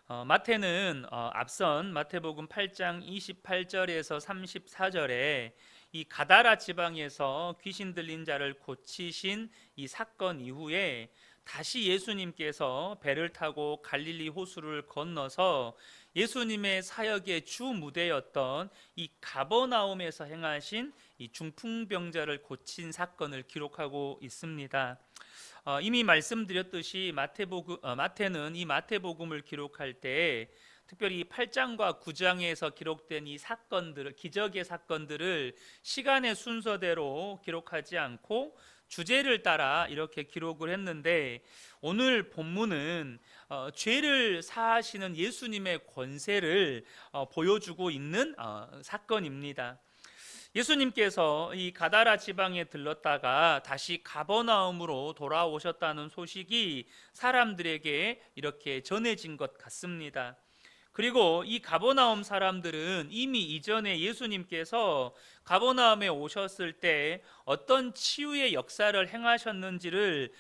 마태는 앞선 마태복음 8장 28절에서 34절에 이 가다라 지방에서 귀신 들린 자를 고치신 이 사건 이후에 다시 예수님께서 배를 타고 갈릴리 호수를 건너서 예수님의 사역의 주 무대였던 이 가버나움에서 행하신 이 중풍병자를 고친 사건을 기록하고 있습니다. 이미 말씀드렸듯이 마태는 이 마태복음을 기록할 때 특별히 8장과 9장에서 기록된 이 사건들을, 기적의 사건들을 시간의 순서대로 기록하지 않고 주제를 따라 이렇게 기록을 했는데, 오늘 본문은 죄를 사하시는 예수님의 권세를 보여주고 있는 사건입니다. 예수님께서 이 가다라 지방에 들렀다가 다시 가버나움으로 돌아오셨다는 소식이 사람들에게 이렇게 전해진 것 같습니다. 그리고 이 가버나움 사람들은 이미 이전에 예수님께서 가버나움에 오셨을 때 어떤 치유의 역사를 행하셨는지를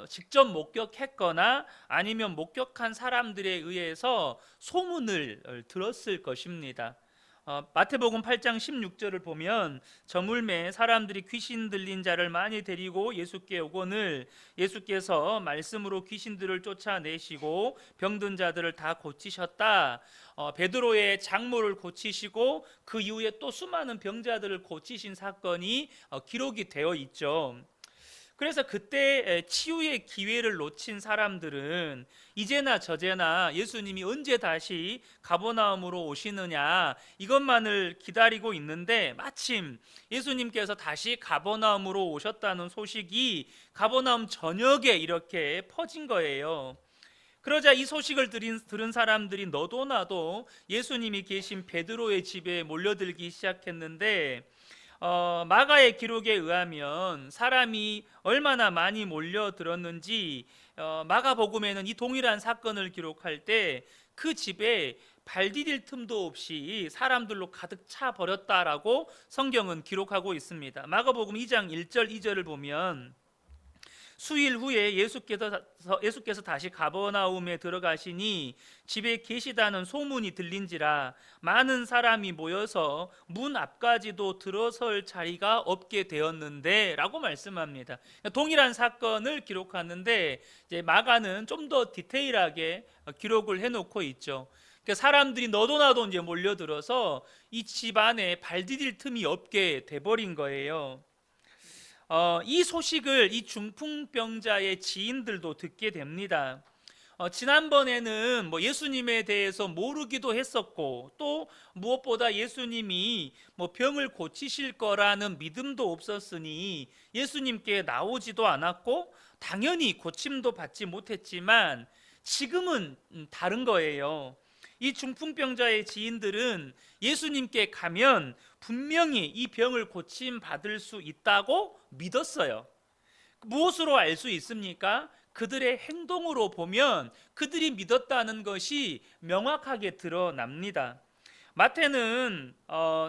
직접 목격했거나 아니면 목격한 사람들에 의해서 소문을 들었을 것입니다. 마태복음 8장 16절을 보면 저물매 사람들이 귀신 들린 자를 많이 데리고 예수께 오거늘 예수께서 말씀으로 귀신들을 쫓아내시고 병든 자들을 다 고치셨다. 베드로의 장모를 고치시고 그 이후에 또 수많은 병자들을 고치신 사건이 기록이 되어 있죠. 그래서 그때 치유의 기회를 놓친 사람들은 이제나 저제나 예수님이 언제 다시 가버나움으로 오시느냐 이것만을 기다리고 있는데, 마침 예수님께서 다시 가버나움으로 오셨다는 소식이 가버나움 전역에 이렇게 퍼진 거예요. 그러자 이 소식을 들은 사람들이 너도 나도 예수님이 계신 베드로의 집에 몰려들기 시작했는데, 마가의 기록에 의하면 사람이 얼마나 많이 몰려들었는지 마가복음에는 이 동일한 사건을 기록할 때 그 집에 발 디딜 틈도 없이 사람들로 가득 차 버렸다라고 성경은 기록하고 있습니다. 마가복음 2장 1절 2절을 보면 수일 후에 예수께서 다시 가버나움에 들어가시니 집에 계시다는 소문이 들린지라 많은 사람이 모여서 문 앞까지도 들어설 자리가 없게 되었는데 라고 말씀합니다. 동일한 사건을 기록하는데 이제 마가는 좀 더 디테일하게 기록을 해놓고 있죠. 사람들이 너도 나도 이제 몰려들어서 이 집 안에 발 디딜 틈이 없게 돼버린 거예요. 이 소식을 이 중풍병자의 지인들도 듣게 됩니다. 지난번에는 뭐 예수님에 대해서 모르기도 했었고, 또 무엇보다 예수님이 뭐 병을 고치실 거라는 믿음도 없었으니 예수님께 나오지도 않았고 당연히 고침도 받지 못했지만, 지금은 다른 거예요. 이 중풍병자의 지인들은 예수님께 가면 분명히 이 병을 고침 받을 수 있다고 믿었어요. 무엇으로 알 수 있습니까? 그들의 행동으로 보면 그들이 믿었다는 것이 명확하게 드러납니다. 마태는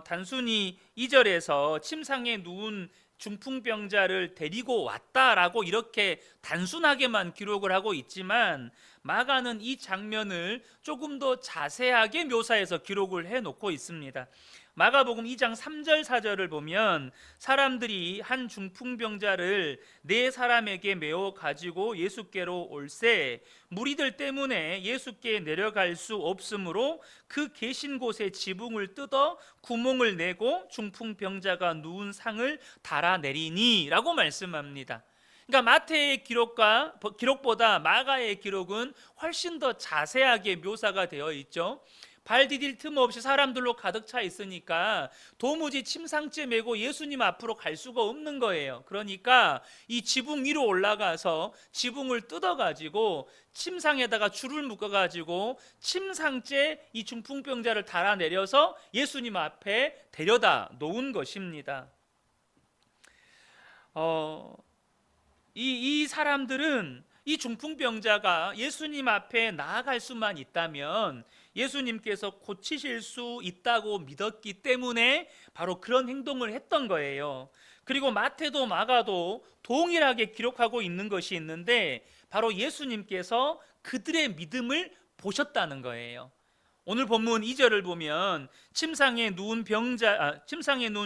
단순히 2절에서 침상에 누운 중풍병자를 데리고 왔다라고 이렇게 단순하게만 기록을 하고 있지만, 마가는 이 장면을 조금 더 자세하게 묘사해서 기록을 해놓고 있습니다. 마가복음 2장 3절 4절을 보면 사람들이 한 중풍병자를 네 사람에게 메어 가지고 예수께로 올세 무리들 때문에 예수께 내려갈 수 없으므로 그 계신 곳에 지붕을 뜯어 구멍을 내고 중풍병자가 누운 상을 달아내리니 라고 말씀합니다. 그러니까 마태의 기록보다 마가의 기록은 훨씬 더 자세하게 묘사가 되어 있죠. 발 디딜 틈 없이 사람들로 가득 차 있으니까 도무지 침상째 메고 예수님 앞으로 갈 수가 없는 거예요. 그러니까 이 지붕 위로 올라가서 지붕을 뜯어가지고 침상에다가 줄을 묶어가지고 침상째 이 중풍병자를 달아내려서 예수님 앞에 데려다 놓은 것입니다. 이 사람들은 이 중풍병자가 예수님 앞에 나아갈 수만 있다면 예수님께서 고치실 수 있다고 믿었기 때문에 바로 그런 행동을 했던 거예요. 그리고 마태도 마가도 동일하게 기록하고 있는 것이 있는데, 바로 예수님께서 그들의 믿음을 보셨다는 거예요. 오늘 본문 2절을 보면 침상에 누운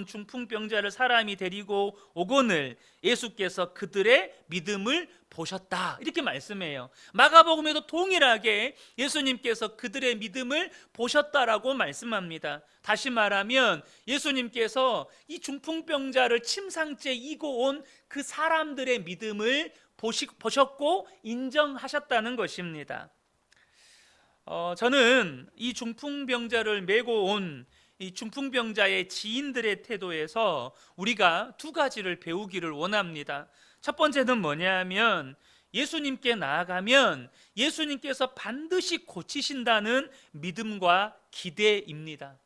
중풍병자를 사람이 데리고 오거늘 예수께서 그들의 믿음을 보셨다, 이렇게 말씀해요. 마가복음에도 동일하게 예수님께서 그들의 믿음을 보셨다라고 말씀합니다. 다시 말하면 예수님께서 이 중풍병자를 침상째 이고 온 그 사람들의 믿음을 보셨고 인정하셨다는 것입니다. 저는 이 중풍병자를 메고 온 이 중풍병자의 지인들의 태도에서 우리가 두 가지를 배우기를 원합니다. 첫 번째는 뭐냐면 예수님께 나아가면 예수님께서 반드시 고치신다는 믿음과 기대입니다.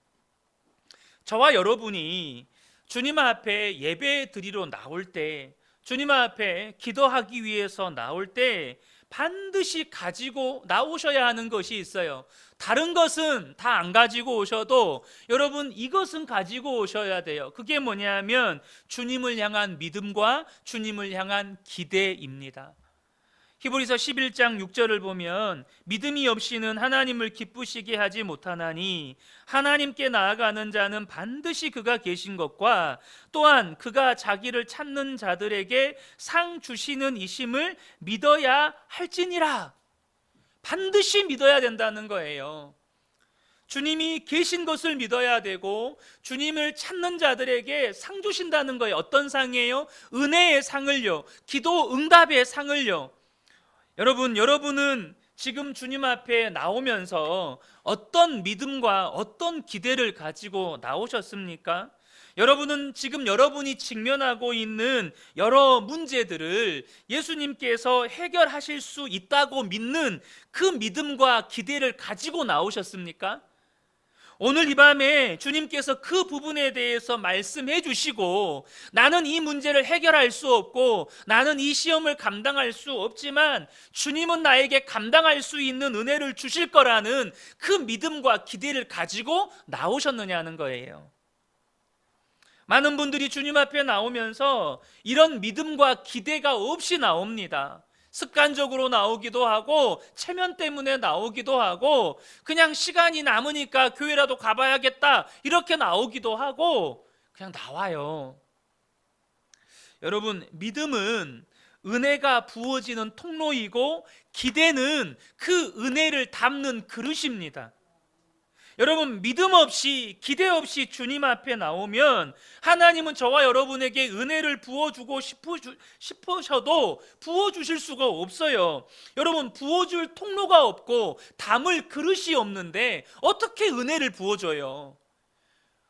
저와 여러분이 주님 앞에 예배 드리러 나올 때, 주님 앞에 기도하기 위해서 나올 때 반드시 가지고 나오셔야 하는 것이 있어요. 다른 것은 다 안 가지고 오셔도 여러분 이것은 가지고 오셔야 돼요. 그게 뭐냐면 주님을 향한 믿음과 주님을 향한 기대입니다. 히브리서 11장 6절을 보면 믿음이 없이는 하나님을 기쁘시게 하지 못하나니 하나님께 나아가는 자는 반드시 그가 계신 것과 또한 그가 자기를 찾는 자들에게 상 주시는 이심을 믿어야 할지니라. 반드시 믿어야 된다는 거예요. 주님이 계신 것을 믿어야 되고 주님을 찾는 자들에게 상 주신다는 거예요. 어떤 상이에요? 은혜의 상을요, 기도 응답의 상을요. 여러분은 지금 주님 앞에 나오면서 어떤 믿음과 어떤 기대를 가지고 나오셨습니까? 여러분은 지금 여러분이 직면하고 있는 여러 문제들을 예수님께서 해결하실 수 있다고 믿는 그 믿음과 기대를 가지고 나오셨습니까? 오늘 이 밤에 주님께서 그 부분에 대해서 말씀해 주시고 나는 이 문제를 해결할 수 없고 나는 이 시험을 감당할 수 없지만 주님은 나에게 감당할 수 있는 은혜를 주실 거라는 그 믿음과 기대를 가지고 나오셨느냐는 거예요. 많은 분들이 주님 앞에 나오면서 이런 믿음과 기대가 없이 나옵니다. 습관적으로 나오기도 하고 체면 때문에 나오기도 하고 그냥 시간이 남으니까 교회라도 가봐야겠다 이렇게 나오기도 하고 그냥 나와요. 여러분, 믿음은 은혜가 부어지는 통로이고 기대는 그 은혜를 담는 그릇입니다. 여러분, 믿음 없이 기대 없이 주님 앞에 나오면 하나님은 저와 여러분에게 은혜를 부어주고 싶으셔도 부어주실 수가 없어요. 여러분, 부어줄 통로가 없고 담을 그릇이 없는데 어떻게 은혜를 부어줘요?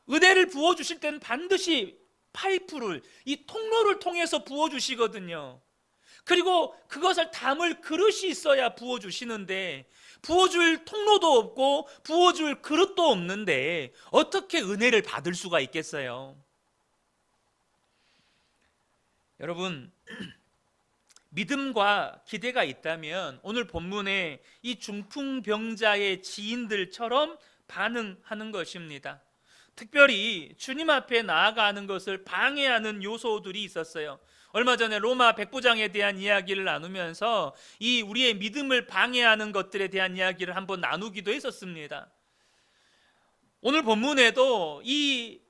은혜를 부어주실 때는 반드시 파이프를, 이 통로를 통해서 부어주시거든요. 그리고 그것을 담을 그릇이 있어야 부어주시는데 부어줄 통로도 없고 부어줄 그릇도 없는데 어떻게 은혜를 받을 수가 있겠어요? 여러분, 믿음과 기대가 있다면 오늘 본문에 이 중풍병자의 지인들처럼 반응하는 것입니다. 특별히 주님 앞에 나아가는 것을 방해하는 요소들이 있었어요. 얼마 전에 로마 백부장에 대한 이야기를 나누면서 이 우리의 믿음을 방해하는 것들에 대한 이야기를 한번 나누기도 했었습니다. 오늘 본문에도 이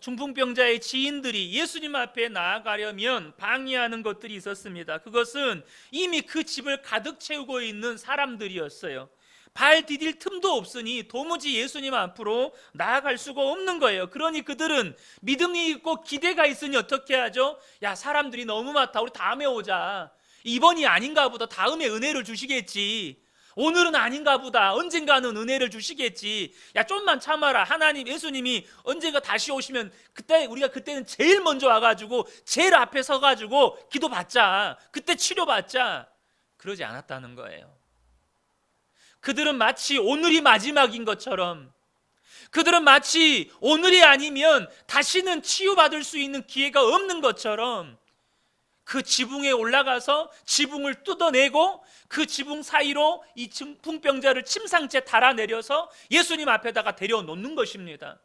중풍병자의 지인들이 예수님 앞에 나아가려면 방해하는 것들이 있었습니다. 그것은 이미 그 집을 가득 채우고 있는 사람들이었어요. 발 디딜 틈도 없으니 도무지 예수님 앞으로 나아갈 수가 없는 거예요. 그러니 그들은 믿음이 있고 기대가 있으니 어떻게 하죠? 야, 사람들이 너무 많다, 우리 다음에 오자. 이번이 아닌가 보다, 다음에 은혜를 주시겠지. 오늘은 아닌가 보다, 언젠가는 은혜를 주시겠지. 야, 좀만 참아라. 하나님, 예수님이 언젠가 다시 오시면 우리가 그때는 제일 먼저 와가지고 제일 앞에 서가지고 기도받자, 그때 치료받자. 그러지 않았다는 거예요. 그들은 마치 오늘이 마지막인 것처럼, 그들은 마치 오늘이 아니면 다시는 치유받을 수 있는 기회가 없는 것처럼 그 지붕에 올라가서 지붕을 뜯어내고 그 지붕 사이로 이 중풍병자를 침상째 달아내려서 예수님 앞에다가 데려놓는 것입니다.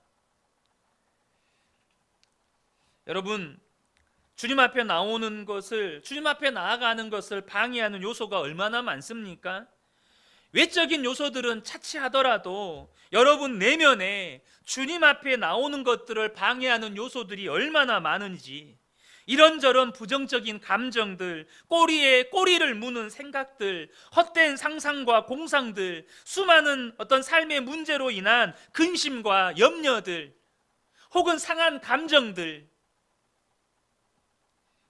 여러분, 주님 앞에 나오는 것을, 주님 앞에 나아가는 것을 방해하는 요소가 얼마나 많습니까? 외적인 요소들은 차치하더라도 여러분 내면에 주님 앞에 나오는 것들을 방해하는 요소들이 얼마나 많은지, 이런저런 부정적인 감정들, 꼬리에 꼬리를 무는 생각들, 헛된 상상과 공상들, 수많은 어떤 삶의 문제로 인한 근심과 염려들, 혹은 상한 감정들.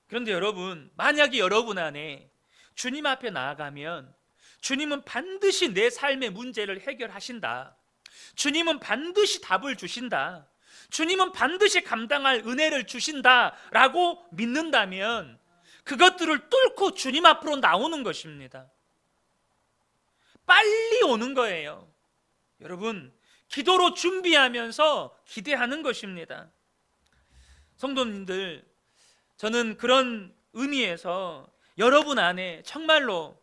그런데 여러분, 만약에 여러분 안에 주님 앞에 나아가면 주님은 반드시 내 삶의 문제를 해결하신다. 주님은 반드시 답을 주신다. 주님은 반드시 감당할 은혜를 주신다라고 믿는다면 그것들을 뚫고 주님 앞으로 나오는 것입니다. 빨리 오는 거예요. 여러분, 기도로 준비하면서 기대하는 것입니다. 성도님들, 저는 그런 의미에서 여러분 안에 정말로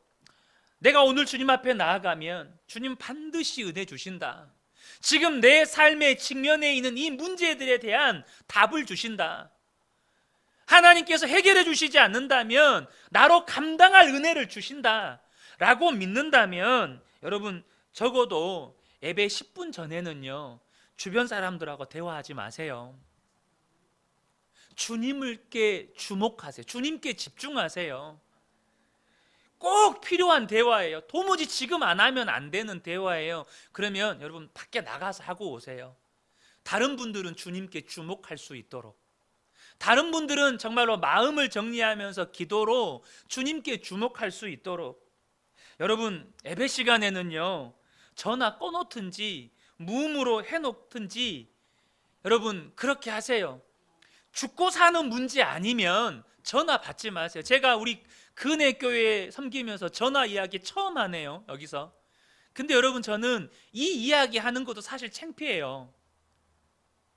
내가 오늘 주님 앞에 나아가면 주님 반드시 은혜 주신다. 지금 내 삶의 직면에 있는 이 문제들에 대한 답을 주신다. 하나님께서 해결해 주시지 않는다면 나로 감당할 은혜를 주신다 라고 믿는다면 여러분, 적어도 예배 10분 전에는요, 주변 사람들하고 대화하지 마세요. 주님께 주목하세요. 주님께 집중하세요. 꼭 필요한 대화예요. 도무지 지금 안 하면 안 되는 대화예요. 그러면 여러분 밖에 나가서 하고 오세요. 다른 분들은 주님께 주목할 수 있도록, 다른 분들은 정말로 마음을 정리하면서 기도로 주님께 주목할 수 있도록. 여러분, 예배 시간에는요, 전화 꺼놓든지 무음으로 해놓든지 여러분 그렇게 하세요. 죽고 사는 문제 아니면 전화 받지 마세요. 제가 우리 근혜교회 섬기면서 전화 이야기 처음 하네요, 여기서. 근데 여러분, 저는 이 이야기 하는 것도 사실 창피해요.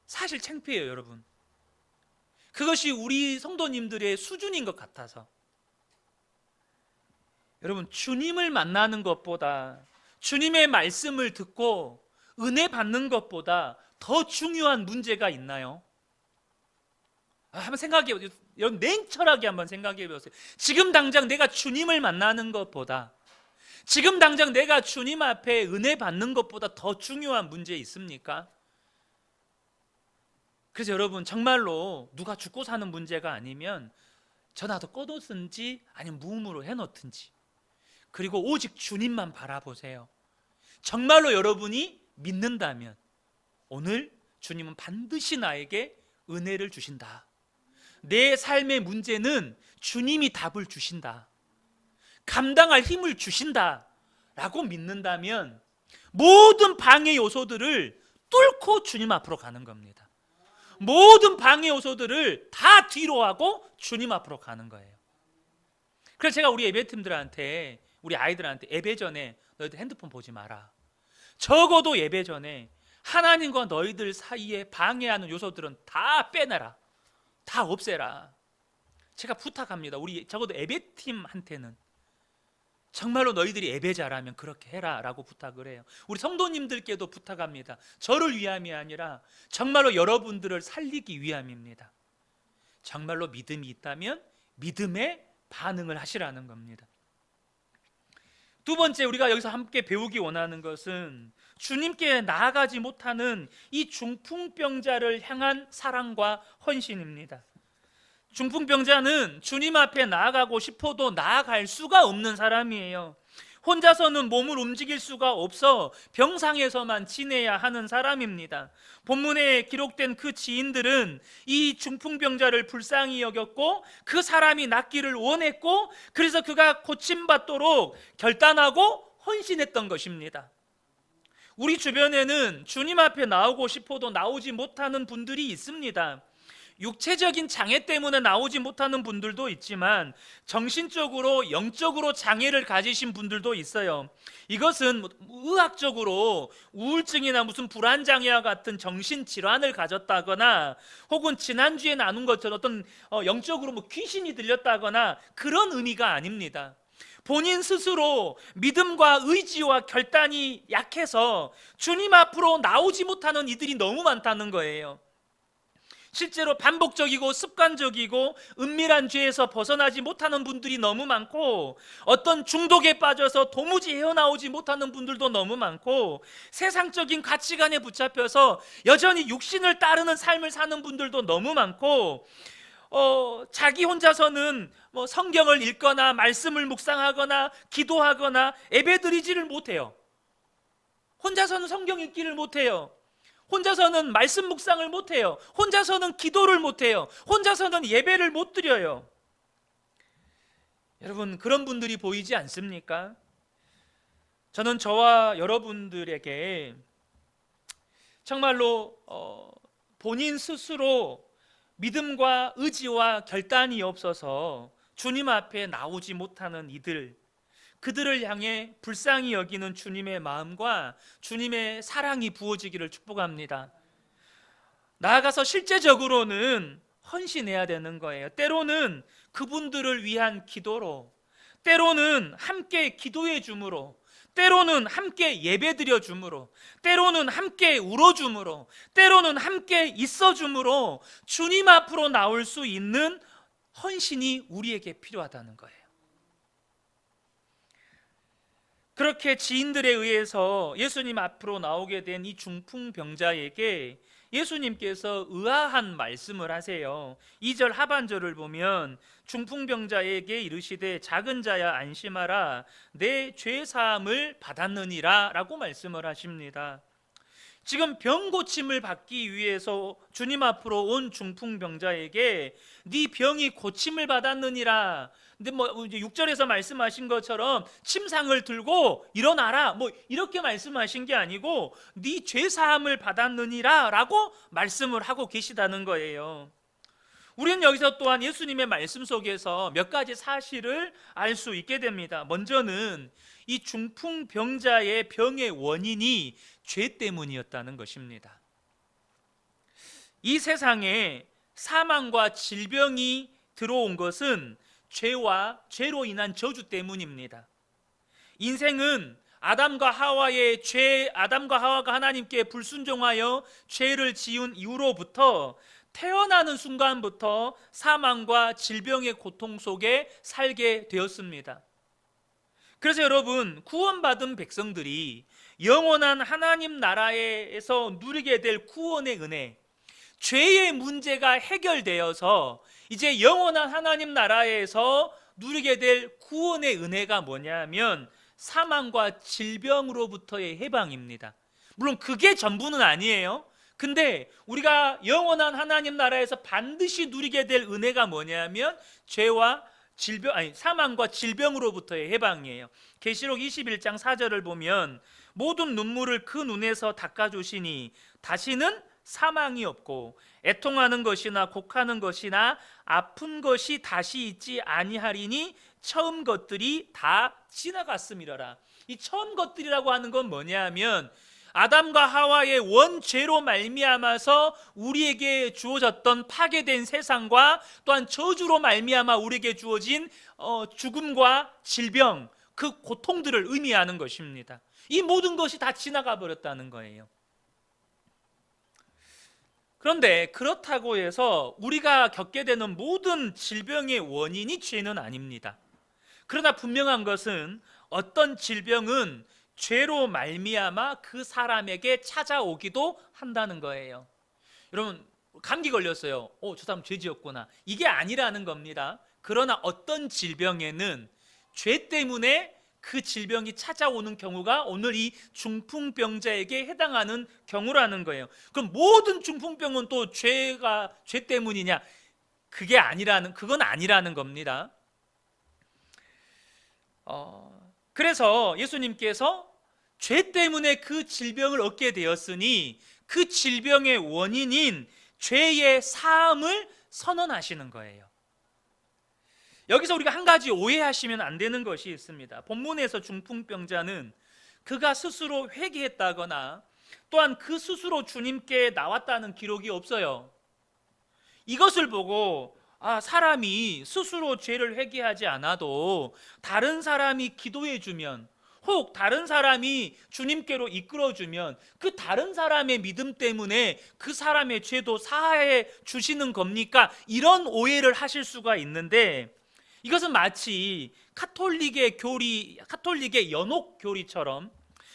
사실 창피해요, 여러분. 그것이 우리 성도님들의 수준인 것 같아서. 여러분, 주님을 만나는 것보다, 주님의 말씀을 듣고 은혜 받는 것보다 더 중요한 문제가 있나요? 한번 생각해 보세요. 여러분, 냉철하게 한번 생각해 보세요. 지금 당장 내가 주님을 만나는 것보다, 지금 당장 내가 주님 앞에 은혜 받는 것보다 더 중요한 문제 있습니까? 그래서 여러분, 정말로 누가 죽고 사는 문제가 아니면 전화도 꺼놓든지 아니면 무음으로 해놓든지, 그리고 오직 주님만 바라보세요. 정말로 여러분이 믿는다면 오늘 주님은 반드시 나에게 은혜를 주신다. 내 삶의 문제는 주님이 답을 주신다. 감당할 힘을 주신다 라고 믿는다면 모든 방해 요소들을 뚫고 주님 앞으로 가는 겁니다. 모든 방해 요소들을 다 뒤로 하고 주님 앞으로 가는 거예요. 그래서 제가 우리 예배팀들한테, 우리 아이들한테 예배 전에 너희들 핸드폰 보지 마라. 적어도 예배 전에 하나님과 너희들 사이에 방해하는 요소들은 다 빼내라. 다 없애라. 제가 부탁합니다. 우리 적어도 예배팀한테는 정말로 너희들이 예배자라면 그렇게 해라 라고 부탁을 해요. 우리 성도님들께도 부탁합니다. 저를 위함이 아니라 정말로 여러분들을 살리기 위함입니다. 정말로 믿음이 있다면 믿음에 반응을 하시라는 겁니다. 두 번째, 우리가 여기서 함께 배우기 원하는 것은 주님께 나아가지 못하는 이 중풍병자를 향한 사랑과 헌신입니다. 중풍병자는 주님 앞에 나아가고 싶어도 나아갈 수가 없는 사람이에요. 혼자서는 몸을 움직일 수가 없어 병상에서만 지내야 하는 사람입니다. 본문에 기록된 그 지인들은 이 중풍병자를 불쌍히 여겼고 그 사람이 낫기를 원했고, 그래서 그가 고침받도록 결단하고 헌신했던 것입니다. 우리 주변에는 주님 앞에 나오고 싶어도 나오지 못하는 분들이 있습니다. 육체적인 장애 때문에 나오지 못하는 분들도 있지만 정신적으로, 영적으로 장애를 가지신 분들도 있어요. 이것은 의학적으로 우울증이나 무슨 불안장애와 같은 정신질환을 가졌다거나, 혹은 지난주에 나눈 것처럼 어떤 영적으로 뭐 귀신이 들렸다거나 그런 의미가 아닙니다. 본인 스스로 믿음과 의지와 결단이 약해서 주님 앞으로 나오지 못하는 이들이 너무 많다는 거예요. 실제로 반복적이고 습관적이고 은밀한 죄에서 벗어나지 못하는 분들이 너무 많고, 어떤 중독에 빠져서 도무지 헤어나오지 못하는 분들도 너무 많고, 세상적인 가치관에 붙잡혀서 여전히 육신을 따르는 삶을 사는 분들도 너무 많고, 자기 혼자서는 성경을 읽거나 말씀을 묵상하거나 기도하거나 예배드리지를 못해요. 혼자서는 성경 읽기를 못해요. 혼자서는 말씀 묵상을 못해요. 혼자서는 기도를 못해요. 혼자서는 예배를 못 드려요. 여러분, 그런 분들이 보이지 않습니까? 저는 저와 여러분들에게 정말로 본인 스스로 믿음과 의지와 결단이 없어서 주님 앞에 나오지 못하는 이들, 그들을 향해 불쌍히 여기는 주님의 마음과 주님의 사랑이 부어지기를 축복합니다. 나아가서 실제적으로는 헌신해야 되는 거예요. 때로는 그분들을 위한 기도로, 때로는 함께 기도해 줌으로, 때로는 함께 예배 드려 줌으로, 때로는 함께 울어 줌으로, 때로는 함께 있어 줌으로 주님 앞으로 나올 수 있는 헌신이 우리에게 필요하다는 거예요. 그렇게 지인들에 의해서 예수님 앞으로 나오게 된 이 중풍병자에게 예수님께서 의아한 말씀을 하세요. 2절 하반절을 보면 중풍병자에게 이르시되 작은 자야 안심하라 내 죄사함을 받았느니라 라고 말씀을 하십니다. 지금 병 고침을 받기 위해서 주님 앞으로 온 중풍병자에게 네 병이 고침을 받았느니라. 근데 이제 6절에서 말씀하신 것처럼 침상을 들고 일어나라 이렇게 말씀하신 게 아니고 네 죄 사함을 받았느니라라고 말씀을 하고 계시다는 거예요. 우리는 여기서 또한 예수님의 말씀 속에서 몇 가지 사실을 알 수 있게 됩니다. 먼저는 이 중풍병자의 병의 원인이 죄 때문이었다는 것입니다. 이 세상에 사망과 질병이 들어온 것은 죄로 인한 저주 때문입니다. 인생은 아담과 하와가 하나님께 불순종하여 죄를 지은 이후로부터 태어나는 순간부터 사망과 질병의 고통 속에 살게 되었습니다. 그래서 여러분, 구원받은 백성들이 영원한 하나님 나라에서 누리게 될 구원의 은혜, 죄의 문제가 해결되어서 이제 영원한 하나님 나라에서 누리게 될 구원의 은혜가 뭐냐면 사망과 질병으로부터의 해방입니다. 물론 그게 전부는 아니에요. 근데 우리가 영원한 하나님 나라에서 반드시 누리게 될 은혜가 뭐냐면 사망과 질병으로부터의 해방이에요. 계시록 21장 4절을 보면 모든 눈물을 그 눈에서 닦아주시니 다시는 사망이 없고 애통하는 것이나 곡하는 것이나 아픈 것이 다시 있지 아니하리니 처음 것들이 다 지나갔음이러라. 이 처음 것들이라고 하는 건 뭐냐면 아담과 하와의 원죄로 말미암아서 우리에게 주어졌던 파괴된 세상과 또한 저주로 말미암아 우리에게 주어진 죽음과 질병, 그 고통들을 의미하는 것입니다. 이 모든 것이 다 지나가 버렸다는 거예요. 그런데 그렇다고 해서 우리가 겪게 되는 모든 질병의 원인이 죄는 아닙니다. 그러나 분명한 것은 어떤 질병은 죄로 말미암아 그 사람에게 찾아오기도 한다는 거예요. 여러분, 감기 걸렸어요. 저 사람 죄 지었구나. 이게 아니라는 겁니다. 그러나 어떤 질병에는 죄 때문에 그 질병이 찾아오는 경우가 오늘 이 중풍병자에게 해당하는 경우라는 거예요. 그럼 모든 중풍병은 또 죄 때문이냐? 그건 아니라는 겁니다. 그래서 예수님께서 죄 때문에 그 질병을 얻게 되었으니 그 질병의 원인인 죄의 사함을 선언하시는 거예요. 여기서 우리가 한 가지 오해하시면 안 되는 것이 있습니다. 본문에서 중풍병자는 그가 스스로 회개했다거나 또한 그 스스로 주님께 나왔다는 기록이 없어요. 이것을 보고 사람이 스스로 죄를 회개하지 않아도 다른 사람이 기도해 주면 혹 다른 사람이 주님께로 이끌어주면 그 다른 사람의 믿음 때문에 그 사람의 죄도 사하해 주시는 겁니까? 이런 오해를 하실 수가 있는데, 이것은 마치 카톨릭의 연옥 교리처럼,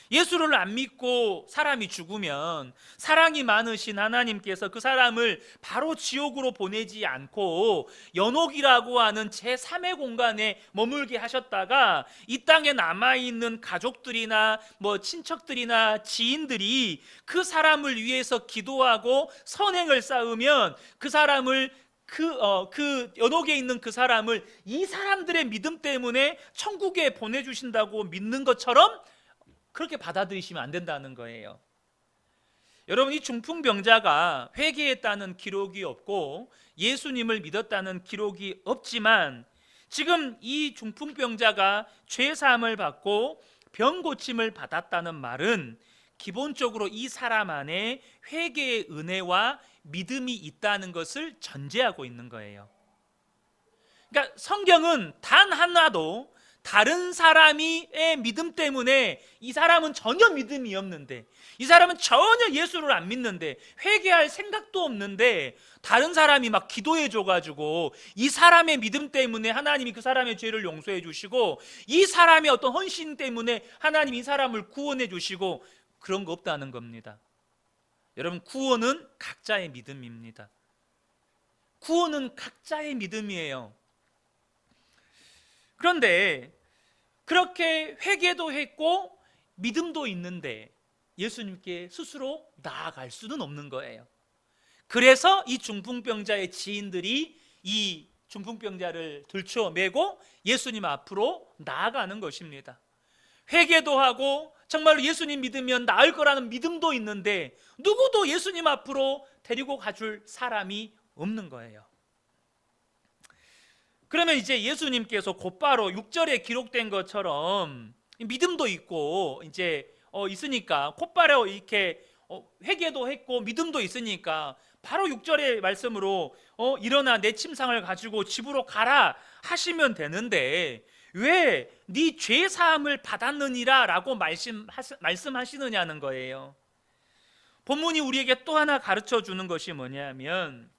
예수를 안 믿고 사람이 죽으면 사랑이 많으신 하나님께서 그 사람을 바로 지옥으로 보내지 않고 연옥이라고 하는 제3의 공간에 머물게 하셨다가 이 땅에 남아있는 가족들이나 친척들이나 지인들이 그 사람을 위해서 기도하고 선행을 쌓으면 그 사람을 그 연옥에 있는 그 사람을 이 사람들의 믿음 때문에 천국에 보내주신다고 믿는 것처럼 그렇게 받아들이시면 안 된다는 거예요. 여러분, 이 중풍병자가 회개했다는 기록이 없고 예수님을 믿었다는 기록이 없지만, 지금 이 중풍병자가 죄사함을 받고 병 고침을 받았다는 말은 기본적으로 이 사람 안에 회개의 은혜와 믿음이 있다는 것을 전제하고 있는 거예요. 그러니까 성경은 단 하나도 다른 사람의 믿음 때문에 이 사람은 전혀 믿음이 없는데, 이 사람은 전혀 예수를 안 믿는데, 회개할 생각도 없는데 다른 사람이 막 기도해 줘가지고 이 사람의 믿음 때문에 하나님이 그 사람의 죄를 용서해 주시고, 이 사람의 어떤 헌신 때문에 하나님이 이 사람을 구원해 주시고, 그런 거 없다는 겁니다. 여러분, 구원은 각자의 믿음입니다. 구원은 각자의 믿음이에요. 그런데 그렇게 회개도 했고 믿음도 있는데 예수님께 스스로 나아갈 수는 없는 거예요. 그래서 이 중풍병자의 지인들이 이 중풍병자를 들쳐매고 예수님 앞으로 나아가는 것입니다. 회개도 하고 정말로 예수님 믿으면 나을 거라는 믿음도 있는데 누구도 예수님 앞으로 데리고 가줄 사람이 없는 거예요. 그러면 이제 예수님께서 곧바로 6절에 기록된 것처럼 믿음도 있고 이제 있으니까 곧바로 이렇게 회개도 했고 믿음도 있으니까 바로 6절의 말씀으로 일어나 내 침상을 가지고 집으로 가라 하시면 되는데, 왜 네 죄 사함을 받았느니라 라고 말씀하시느냐는 거예요. 본문이 우리에게 또 하나 가르쳐 주는 것이 뭐냐면,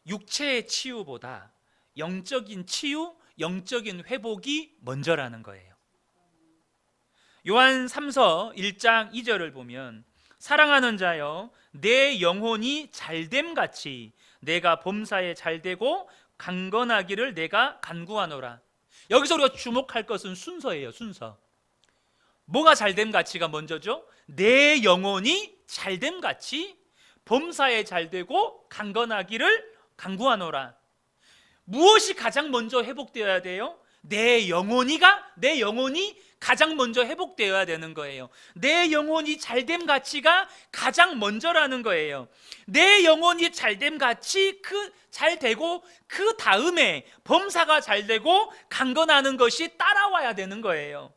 육체의 치유보다 영적인 치유, 영적인 회복이 먼저라는 거예요. 요한 3서 1장 2절을 보면, 사랑하는 자여 내 영혼이 잘됨 같이 내가 범사에 잘되고 강건하기를 내가 간구하노라. 여기서 우리가 주목할 것은 순서예요. 순서. 뭐가 잘됨 같이가 먼저죠? 내 영혼이 잘됨 같이 범사에 잘되고 강건하기를 간구하노라. 무엇이 가장 먼저 회복되어야 돼요? 내 영혼이 가장 먼저 회복되어야 되는 거예요. 내 영혼이 잘됨 가치가 가장 먼저라는 거예요. 내 영혼이 잘됨 가치 잘 되고 그 다음에 범사가 잘 되고 강건하는 것이 따라와야 되는 거예요.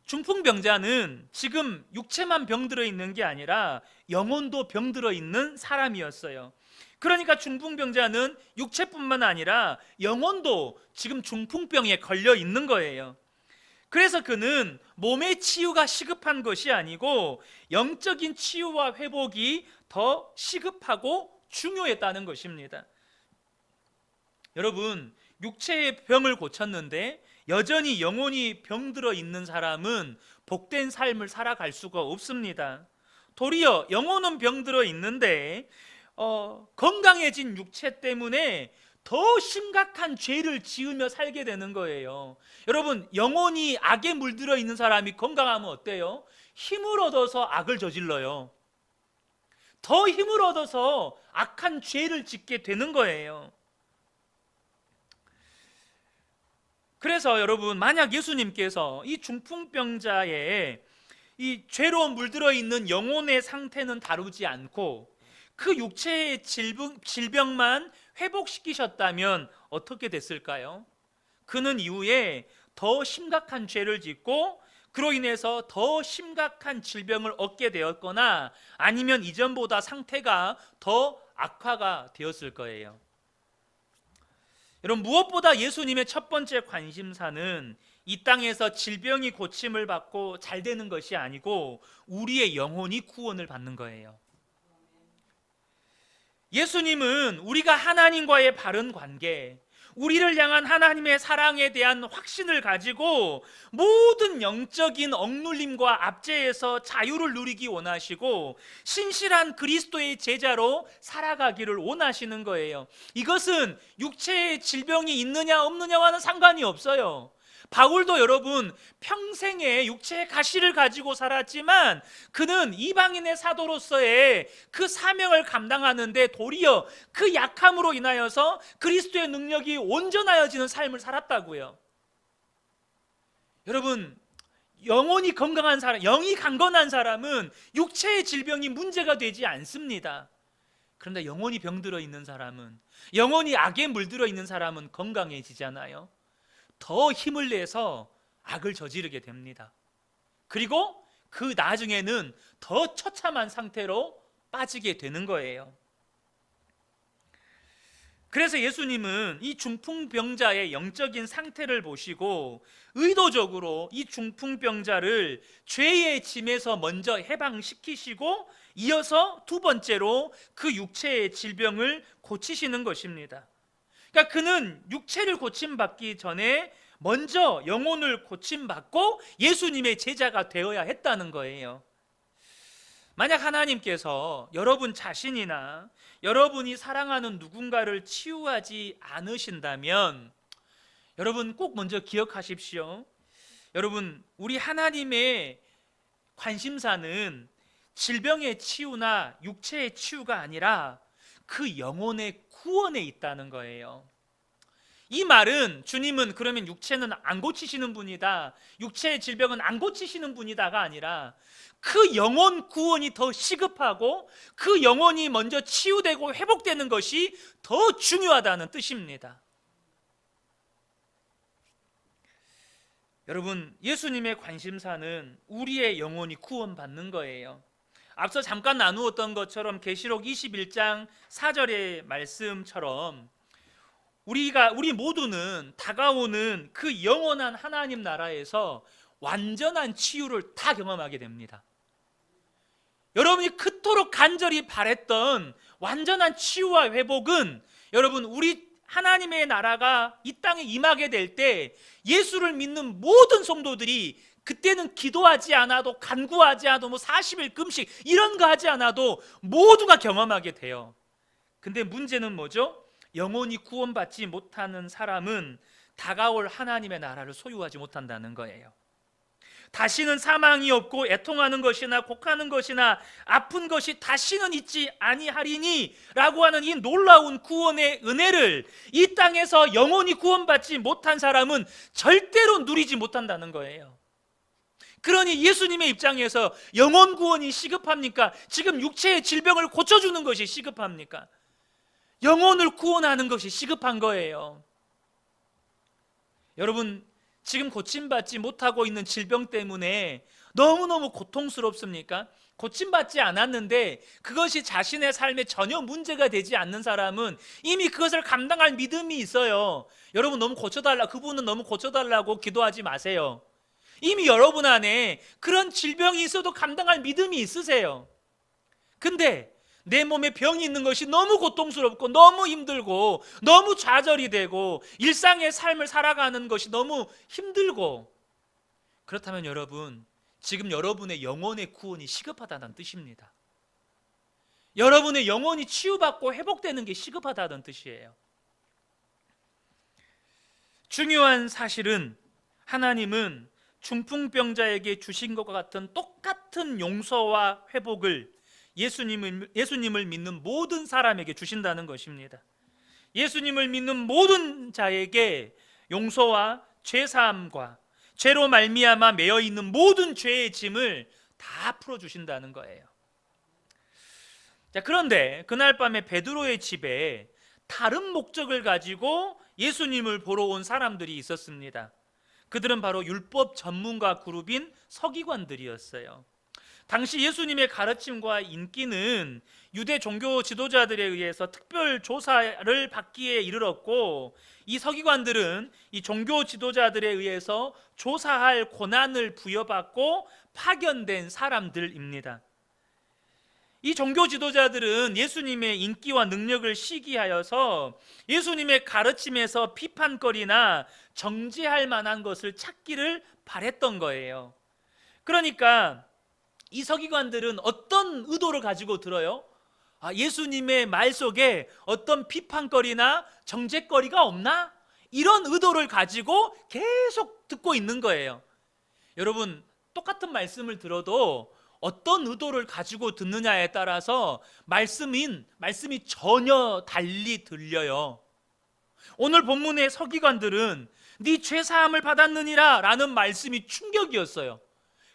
중풍병자는 지금 육체만 병들어 있는 게 아니라 영혼도 병들어 있는 사람이었어요. 그러니까 중풍병자는 육체뿐만 아니라 영혼도 지금 중풍병에 걸려 있는 거예요. 그래서 그는 몸의 치유가 시급한 것이 아니고 영적인 치유와 회복이 더 시급하고 중요했다는 것입니다. 여러분, 육체의 병을 고쳤는데 여전히 영혼이 병들어 있는 사람은 복된 삶을 살아갈 수가 없습니다. 도리어 영혼은 병들어 있는데 건강해진 육체 때문에 더 심각한 죄를 지으며 살게 되는 거예요. 여러분, 영혼이 악에 물들어 있는 사람이 건강하면 어때요? 힘을 얻어서 악을 저질러요. 더 힘을 얻어서 악한 죄를 짓게 되는 거예요. 그래서 여러분, 만약 예수님께서 이 중풍병자의 이 죄로 물들어 있는 영혼의 상태는 다루지 않고 그 육체의 질병만 회복시키셨다면 어떻게 됐을까요? 그는 이후에 더 심각한 죄를 짓고 그로 인해서 더 심각한 질병을 얻게 되었거나 아니면 이전보다 상태가 더 악화가 되었을 거예요. 여러분, 무엇보다 예수님의 첫 번째 관심사는 이 땅에서 질병이 고침을 받고 잘 되는 것이 아니고 우리의 영혼이 구원을 받는 거예요. 예수님은 우리가 하나님과의 바른 관계, 우리를 향한 하나님의 사랑에 대한 확신을 가지고 모든 영적인 억눌림과 압제에서 자유를 누리기 원하시고 신실한 그리스도의 제자로 살아가기를 원하시는 거예요. 이것은 육체의 질병이 있느냐 없느냐와는 상관이 없어요. 바울도 여러분 평생에 육체의 가시를 가지고 살았지만 그는 이방인의 사도로서의 그 사명을 감당하는데 도리어 그 약함으로 인하여서 그리스도의 능력이 온전하여지는 삶을 살았다고요. 여러분, 영혼이 건강한 사람, 영이 강건한 사람은 육체의 질병이 문제가 되지 않습니다. 그런데 영혼이 병들어 있는 사람은, 영혼이 악에 물들어 있는 사람은 건강해지잖아요. 더 힘을 내서 악을 저지르게 됩니다. 그리고 그 나중에는 더 처참한 상태로 빠지게 되는 거예요. 그래서 예수님은 이 중풍병자의 영적인 상태를 보시고 의도적으로 이 중풍병자를 죄의 짐에서 먼저 해방시키시고 이어서 두 번째로 그 육체의 질병을 고치시는 것입니다. 그러니까 그는 육체를 고침받기 전에 먼저 영혼을 고침받고 예수님의 제자가 되어야 했다는 거예요. 만약 하나님께서 여러분 자신이나 여러분이 사랑하는 누군가를 치유하지 않으신다면 여러분 꼭 먼저 기억하십시오. 여러분, 우리 하나님의 관심사는 질병의 치유나 육체의 치유가 아니라 그 영혼의 구원에 있다는 거예요. 이 말은 주님은 그러면 육체는 안 고치시는 분이다, 육체의 질병은 안 고치시는 분이다가 아니라 그 영혼 구원이 더 시급하고 그 영혼이 먼저 치유되고 회복되는 것이 더 중요하다는 뜻입니다. 여러분, 예수님의 관심사는 우리의 영혼이 구원받는 거예요. 앞서 잠깐 나누었던 것처럼 계시록 21장 4절의 말씀처럼 우리 모두는 다가오는 그 영원한 하나님 나라에서 완전한 치유를 다 경험하게 됩니다. 여러분이 그토록 간절히 바랬던 완전한 치유와 회복은 여러분 우리 하나님의 나라가 이 땅에 임하게 될 때 예수를 믿는 모든 성도들이 그때는 기도하지 않아도 간구하지 않아도 40일 금식 이런 거 하지 않아도 모두가 경험하게 돼요. 근데 문제는 뭐죠? 영혼이 구원받지 못하는 사람은 다가올 하나님의 나라를 소유하지 못한다는 거예요. 다시는 사망이 없고 애통하는 것이나 곡하는 것이나 아픈 것이 다시는 있지 아니하리니 라고 하는 이 놀라운 구원의 은혜를 이 땅에서 영혼이 구원받지 못한 사람은 절대로 누리지 못한다는 거예요. 그러니 예수님의 입장에서 영혼 구원이 시급합니까? 지금 육체의 질병을 고쳐주는 것이 시급합니까? 영혼을 구원하는 것이 시급한 거예요. 여러분, 지금 고침받지 못하고 있는 질병 때문에 너무너무 고통스럽습니까? 고침받지 않았는데 그것이 자신의 삶에 전혀 문제가 되지 않는 사람은 이미 그것을 감당할 믿음이 있어요. 여러분, 너무 고쳐달라, 그분은 너무 고쳐달라고 기도하지 마세요. 이미 여러분 안에 그런 질병이 있어도 감당할 믿음이 있으세요. 근데 내 몸에 병이 있는 것이 너무 고통스럽고 너무 힘들고 너무 좌절이 되고 일상의 삶을 살아가는 것이 너무 힘들고, 그렇다면 여러분, 지금 여러분의 영혼의 구원이 시급하다는 뜻입니다. 여러분의 영혼이 치유받고 회복되는 게 시급하다는 뜻이에요. 중요한 사실은 하나님은 중풍병자에게 주신 것과 같은 똑같은 용서와 회복을 예수님을 믿는 모든 사람에게 주신다는 것입니다. 예수님을 믿는 모든 자에게 용서와 죄사함과 죄로 말미암아 매여 있는 모든 죄의 짐을 다 풀어주신다는 거예요. 자, 그런데 그날 밤에 베드로의 집에 다른 목적을 가지고 예수님을 보러 온 사람들이 있었습니다. 그들은 바로 율법 전문가 그룹인 서기관들이었어요. 당시 예수님의 가르침과 인기는 유대 종교 지도자들에 의해서 특별 조사를 받기에 이르렀고, 이 서기관들은 이 종교 지도자들에 의해서 조사할 권한을 부여받고 파견된 사람들입니다. 이 종교 지도자들은 예수님의 인기와 능력을 시기하여서 예수님의 가르침에서 비판거리나 정죄할 만한 것을 찾기를 바랬던 거예요. 그러니까 이 서기관들은 어떤 의도를 가지고 들어요? 예수님의 말 속에 어떤 비판거리나 정죄거리가 없나? 이런 의도를 가지고 계속 듣고 있는 거예요. 여러분, 똑같은 말씀을 들어도 어떤 의도를 가지고 듣느냐에 따라서 말씀이 전혀 달리 들려요. 오늘 본문의 서기관들은 네 죄사함을 받았느니라 라는 말씀이 충격이었어요.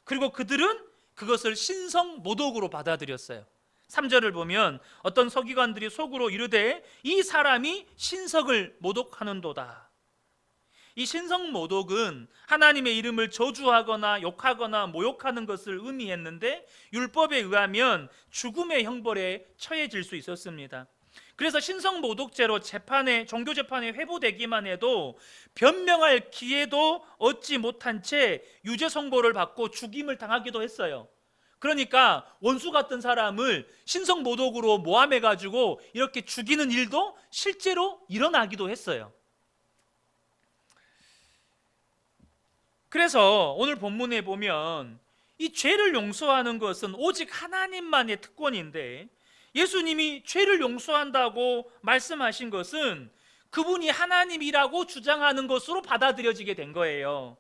그리고 그들은 그것을 신성모독으로 받아들였어요. 3절을 보면 어떤 서기관들이 속으로 이르되 이 사람이 신성을 모독하는도다. 이 신성모독은 하나님의 이름을 저주하거나 욕하거나 모욕하는 것을 의미했는데, 율법에 의하면 죽음의 형벌에 처해질 수 있었습니다. 그래서 신성모독죄로 종교 재판에 회부되기만 해도 변명할 기회도 얻지 못한 채 유죄 선고를 받고 죽임을 당하기도 했어요. 그러니까 원수 같은 사람을 신성모독으로 모함해 가지고 이렇게 죽이는 일도 실제로 일어나기도 했어요. 그래서 오늘 본문에 보면 이 죄를 용서하는 것은 오직 하나님만의 특권인데, 예수님이 죄를 용서한다고 말씀하신 것은 그분이 하나님이라고 주장하는 것으로 받아들여지게 된 거예요.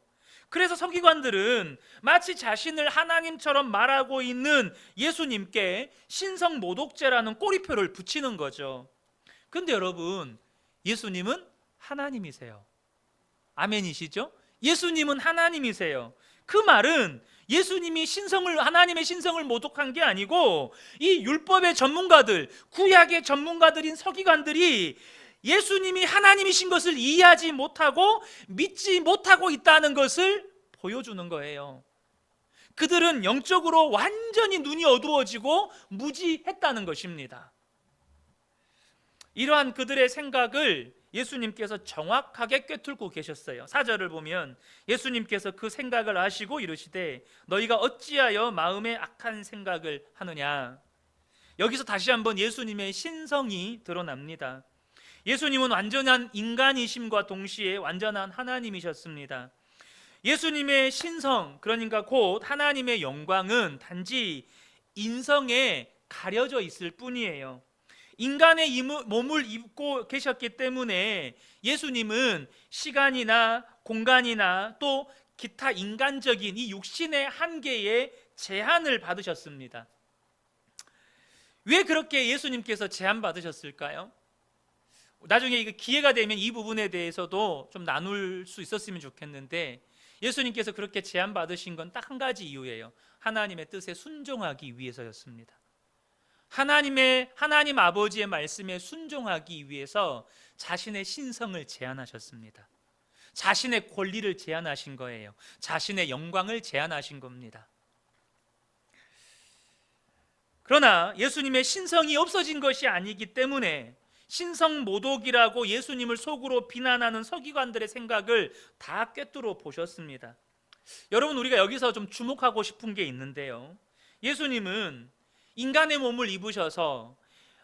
그래서 서기관들은 마치 자신을 하나님처럼 말하고 있는 예수님께 신성모독죄라는 꼬리표를 붙이는 거죠. 근데 여러분, 예수님은 하나님이세요. 아멘이시죠? 예수님은 하나님이세요. 그 말은 예수님이 하나님의 신성을 모독한 게 아니고, 이 율법의 전문가들, 구약의 전문가들인 서기관들이 예수님이 하나님이신 것을 이해하지 못하고 믿지 못하고 있다는 것을 보여주는 거예요. 그들은 영적으로 완전히 눈이 어두워지고 무지했다는 것입니다. 이러한 그들의 생각을 예수님께서 정확하게 꿰뚫고 계셨어요. 4절을 보면 예수님께서 그 생각을 아시고 이르시되 너희가 어찌하여 마음에 악한 생각을 하느냐. 여기서 다시 한번 예수님의 신성이 드러납니다. 예수님은 완전한 인간이심과 동시에 완전한 하나님이셨습니다. 예수님의 신성, 그러니까 곧 하나님의 영광은 단지 인성에 가려져 있을 뿐이에요. 인간의 몸을 입고 계셨기 때문에 예수님은 시간이나 공간이나 또 기타 인간적인 이 육신의 한계에 제한을 받으셨습니다. 왜 그렇게 예수님께서 제한받으셨을까요? 나중에 기회가 되면 이 부분에 대해서도 좀 나눌 수 있었으면 좋겠는데, 예수님께서 그렇게 제한받으신 건 딱 한 가지 이유예요. 하나님의 뜻에 순종하기 위해서였습니다. 하나님 아버지의 말씀에 순종하기 위해서 자신의 신성을 제한하셨습니다. 자신의 권리를 제한하신 거예요. 자신의 영광을 제한하신 겁니다. 그러나 예수님의 신성이 없어진 것이 아니기 때문에 신성모독이라고 예수님을 속으로 비난하는 서기관들의 생각을 다 꿰뚫어 보셨습니다. 여러분, 우리가 여기서 좀 주목하고 싶은 게 있는데요, 예수님은 인간의 몸을 입으셔서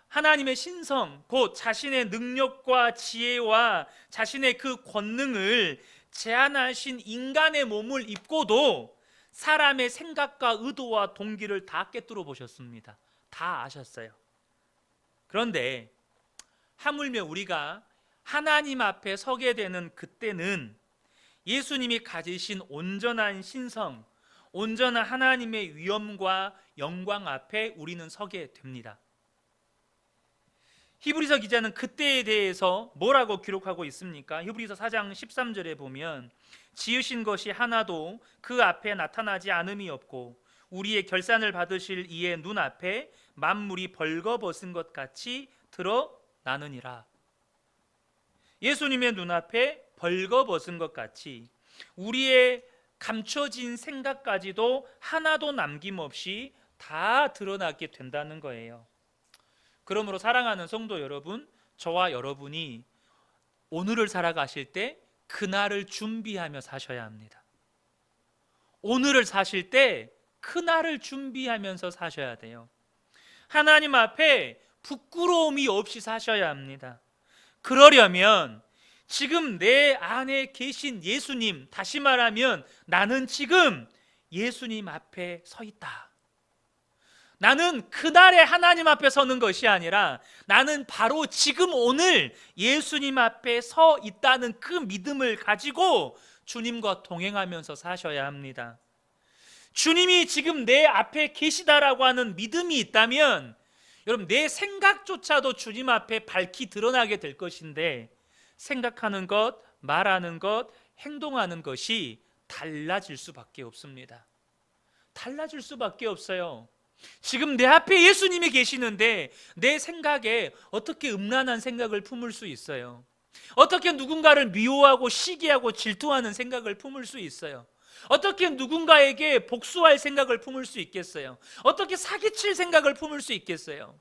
하나님의 신성, 곧 자신의 능력과 지혜와 자신의 그 권능을 제한하신 인간의 몸을 입고도 사람의 생각과 의도와 동기를 다 꿰뚫어 보셨습니다. 다 아셨어요. 그런데 하물며 우리가 하나님 앞에 서게 되는 그때는 예수님이 가지신 온전한 신성, 온전한 하나님의 위엄과 영광 앞에 우리는 서게 됩니다. 히브리서 기자는 그때에 대해서 뭐라고 기록하고 있습니까? 히브리서 4장 13절에 보면 지으신 것이 하나도 그 앞에 나타나지 않음이 없고 우리의 결산을 받으실 이의 눈앞에 만물이 벌거벗은 것 같이 드러나느니라. 예수님의 눈앞에 벌거벗은 것 같이 우리의 감춰진 생각까지도 하나도 남김없이 다 드러나게 된다는 거예요. 그러므로 사랑하는 성도 여러분, 저와 여러분이 오늘을 살아가실 때 그날을 준비하며 사셔야 합니다. 오늘을 사실 때 그날을 준비하면서 사셔야 돼요. 하나님 앞에 부끄러움이 없이 사셔야 합니다. 그러려면 지금 내 안에 계신 예수님, 다시 말하면 나는 지금 예수님 앞에 서 있다. 나는 그날에 하나님 앞에 서는 것이 아니라 나는 바로 지금 오늘 예수님 앞에 서 있다는 그 믿음을 가지고 주님과 동행하면서 사셔야 합니다. 주님이 지금 내 앞에 계시다라고 하는 믿음이 있다면 여러분, 내 생각조차도 주님 앞에 밝히 드러나게 될 것인데, 생각하는 것, 말하는 것, 행동하는 것이 달라질 수밖에 없습니다. 달라질 수밖에 없어요. 지금 내 앞에 예수님이 계시는데 내 생각에 어떻게 음란한 생각을 품을 수 있어요? 어떻게 누군가를 미워하고 시기하고 질투하는 생각을 품을 수 있어요? 어떻게 누군가에게 복수할 생각을 품을 수 있겠어요? 어떻게 사기칠 생각을 품을 수 있겠어요?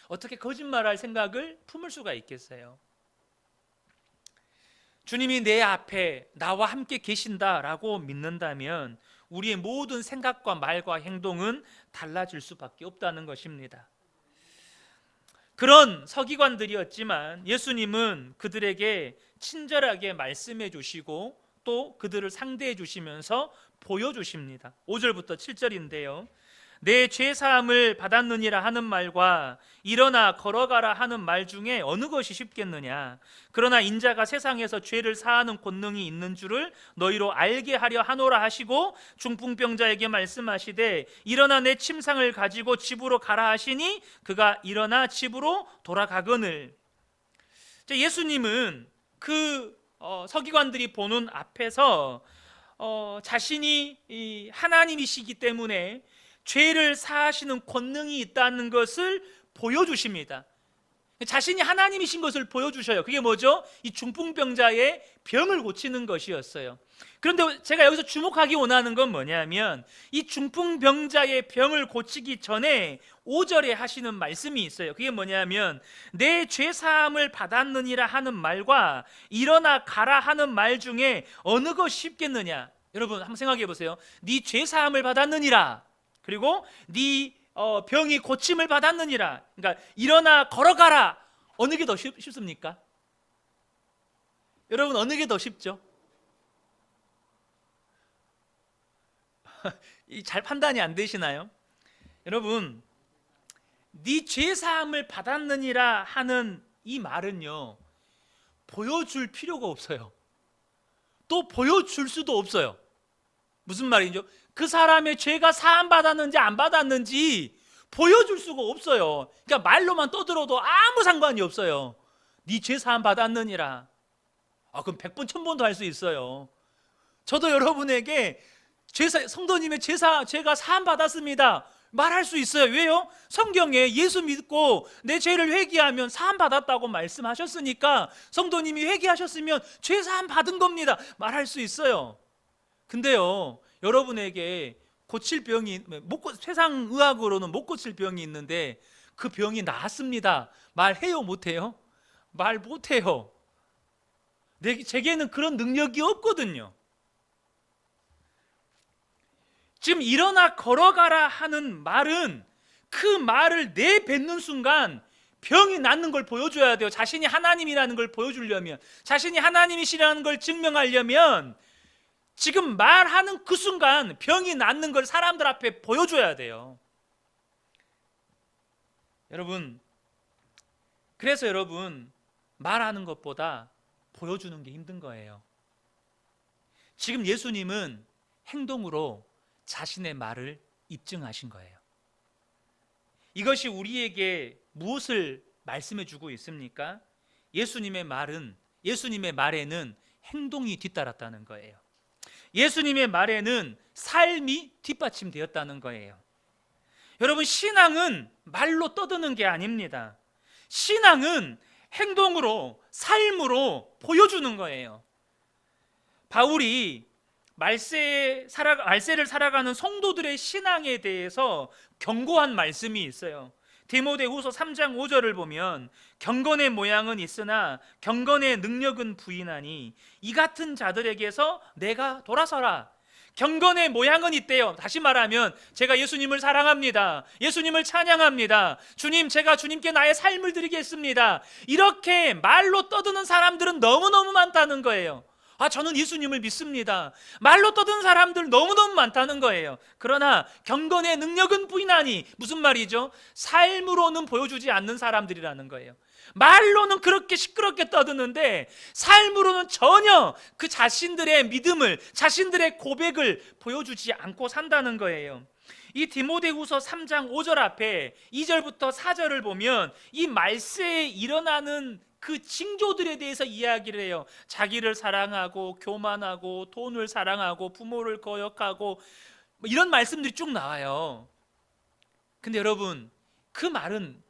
어떻게 거짓말할 생각을 품을 수가 있겠어요? 주님이 내 앞에 나와 함께 계신다라고 믿는다면 우리의 모든 생각과 말과 행동은 달라질 수밖에 없다는 것입니다. 그런 서기관들이었지만 예수님은 그들에게 친절하게 말씀해 주시고 또 그들을 상대해 주시면서 보여주십니다. 5절부터 7절인데요. 내 죄사함을 받았느니라 하는 말과 일어나 걸어가라 하는 말 중에 어느 것이 쉽겠느냐? 그러나 인자가 세상에서 죄를 사하는 권능이 있는 줄을 너희로 알게 하려 하노라 하시고 중풍병자에게 말씀하시되 일어나 내 침상을 가지고 집으로 가라 하시니 그가 일어나 집으로 돌아가거늘. 예수님은 그 서기관들이 보는 앞에서 자신이 하나님이시기 때문에 죄를 사하시는 권능이 있다는 것을 보여주십니다. 자신이 하나님이신 것을 보여주셔요. 그게 뭐죠? 이 중풍병자의 병을 고치는 것이었어요. 그런데 제가 여기서 주목하기 원하는 건 뭐냐면 이 중풍병자의 병을 고치기 전에 5절에 하시는 말씀이 있어요. 그게 뭐냐면 내 죄사함을 받았느니라 하는 말과 일어나 가라 하는 말 중에 어느 것이 쉽겠느냐? 여러분 한번 생각해 보세요. 네 죄사함을 받았느니라, 그리고 네 병이 고침을 받았느니라. 그러니까 일어나 걸어가라. 어느 게 더 쉽습니까? 여러분 어느 게 더 쉽죠? 잘 판단이 안 되시나요? 여러분, 네 죄사함을 받았느니라 하는 이 말은요, 보여줄 필요가 없어요. 또 보여줄 수도 없어요. 무슨 말이죠? 그 사람의 죄가 사함 받았는지 안 받았는지 보여줄 수가 없어요. 그러니까 말로만 떠들어도 아무 상관이 없어요. 네 죄 사함 받았느니라. 그럼 100번 1000번도 할 수 있어요. 저도 여러분에게 성도님의 죄가 사함 받았습니다 말할 수 있어요. 왜요? 성경에 예수 믿고 내 죄를 회개하면 사함 받았다고 말씀하셨으니까 성도님이 회개하셨으면 죄 사함 받은 겁니다 말할 수 있어요. 근데요, 여러분에게 고칠 병이 세상 의학으로는 못 고칠 병이 있는데 그 병이 나았습니다 말해요 못해요? 말 못해요. 제게는 그런 능력이 없거든요. 지금 일어나 걸어가라 하는 말은 그 말을 내뱉는 순간 병이 낫는 걸 보여줘야 돼요. 자신이 하나님이라는 걸 보여주려면, 자신이 하나님이시라는 걸 증명하려면 지금 말하는 그 순간 병이 낫는 걸 사람들 앞에 보여줘야 돼요. 여러분, 그래서 여러분 말하는 것보다 보여주는 게 힘든 거예요. 지금 예수님은 행동으로 자신의 말을 입증하신 거예요. 이것이 우리에게 무엇을 말씀해 주고 있습니까? 예수님의 말에는 행동이 뒤따랐다는 거예요. 예수님의 말에는 삶이 뒷받침되었다는 거예요. 여러분, 신앙은 말로 떠드는 게 아닙니다. 신앙은 행동으로, 삶으로 보여주는 거예요. 바울이 말세를 살아가는 성도들의 신앙에 대해서 경고한 말씀이 있어요. 디모데후서 3장 5절을 보면 경건의 모양은 있으나 경건의 능력은 부인하니 이 같은 자들에게서 내가 돌아서라. 경건의 모양은 있대요. 다시 말하면 제가 예수님을 사랑합니다. 예수님을 찬양합니다. 주님, 제가 주님께 나의 삶을 드리겠습니다. 이렇게 말로 떠드는 사람들은 너무너무 많다는 거예요. 저는 예수님을 믿습니다. 말로 떠드는 사람들 너무너무 많다는 거예요. 그러나 경건의 능력은 부인하니, 무슨 말이죠? 삶으로는 보여주지 않는 사람들이라는 거예요. 말로는 그렇게 시끄럽게 떠드는데 삶으로는 전혀 그 자신들의 믿음을, 자신들의 고백을 보여주지 않고 산다는 거예요. 이 디모데후서 3장 5절 앞에 2절부터 4절을 보면 이 말세에 일어나는 그 징조들에 대해서 이야기를 해요. 자기를 사랑하고 교만하고 돈을 사랑하고 부모를 거역하고 이런 말씀들이 쭉 나와요. 근데 여러분, 그 말은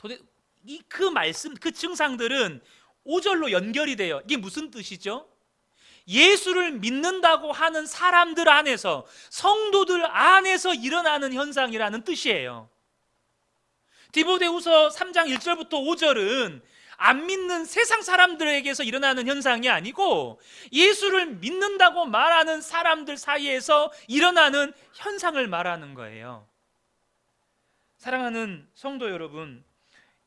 그 말씀, 그 증상들은 5절로 연결이 돼요. 이게 무슨 뜻이죠? 예수를 믿는다고 하는 사람들 안에서, 성도들 안에서 일어나는 현상이라는 뜻이에요. 디모데후서 3장 1절부터 5절은 안 믿는 세상 사람들에게서 일어나는 현상이 아니고 예수를 믿는다고 말하는 사람들 사이에서 일어나는 현상을 말하는 거예요. 사랑하는 성도 여러분,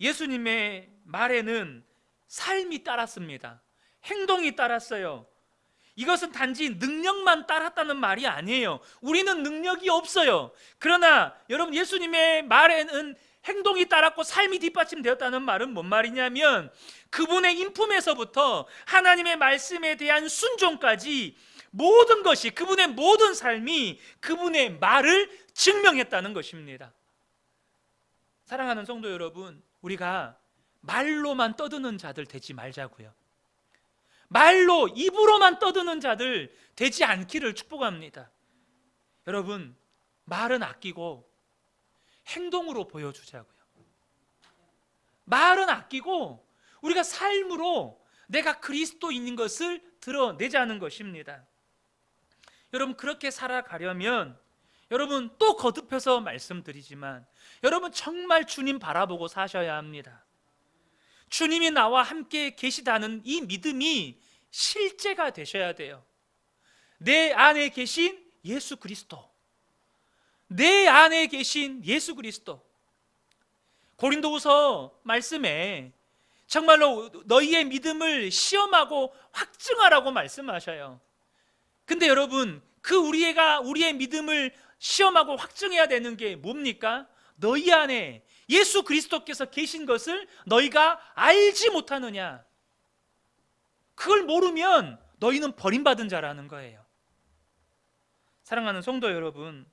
예수님의 말에는 삶이 따랐습니다. 행동이 따랐어요. 이것은 단지 능력만 따랐다는 말이 아니에요. 우리는 능력이 없어요. 그러나 여러분, 예수님의 말에는 행동이 따랐고 삶이 뒷받침되었다는 말은 뭔 말이냐면 그분의 인품에서부터 하나님의 말씀에 대한 순종까지 모든 것이, 그분의 모든 삶이 그분의 말을 증명했다는 것입니다. 사랑하는 성도 여러분, 우리가 말로만 떠드는 자들 되지 말자고요. 말로, 입으로만 떠드는 자들 되지 않기를 축복합니다. 여러분, 말은 아끼고 행동으로 보여주자고요. 말은 아끼고 우리가 삶으로 내가 그리스도인인 것을 드러내자는 것입니다. 여러분, 그렇게 살아가려면 여러분, 또 거듭해서 말씀드리지만 여러분, 정말 주님 바라보고 사셔야 합니다. 주님이 나와 함께 계시다는 이 믿음이 실제가 되셔야 돼요. 내 안에 계신 예수 그리스도, 내 안에 계신 예수 그리스도. 고린도후서 말씀에 정말로 너희의 믿음을 시험하고 확증하라고 말씀하셔요. 근데 여러분, 우리의 믿음을 시험하고 확증해야 되는 게 뭡니까? 너희 안에 예수 그리스도께서 계신 것을 너희가 알지 못하느냐? 그걸 모르면 너희는 버림받은 자라는 거예요. 사랑하는 성도 여러분,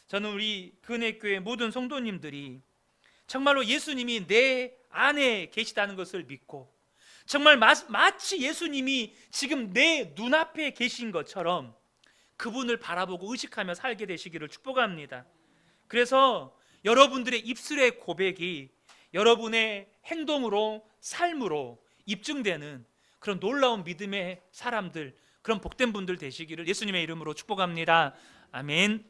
저는 우리 근혜교회 모든 성도님들이 정말로 예수님이 내 안에 계시다는 것을 믿고 정말 마치 예수님이 지금 내 눈앞에 계신 것처럼 그분을 바라보고 의식하며 살게 되시기를 축복합니다. 그래서 여러분들의 입술의 고백이 여러분의 행동으로, 삶으로 입증되는 그런 놀라운 믿음의 사람들, 그런 복된 분들 되시기를 예수님의 이름으로 축복합니다. 아멘.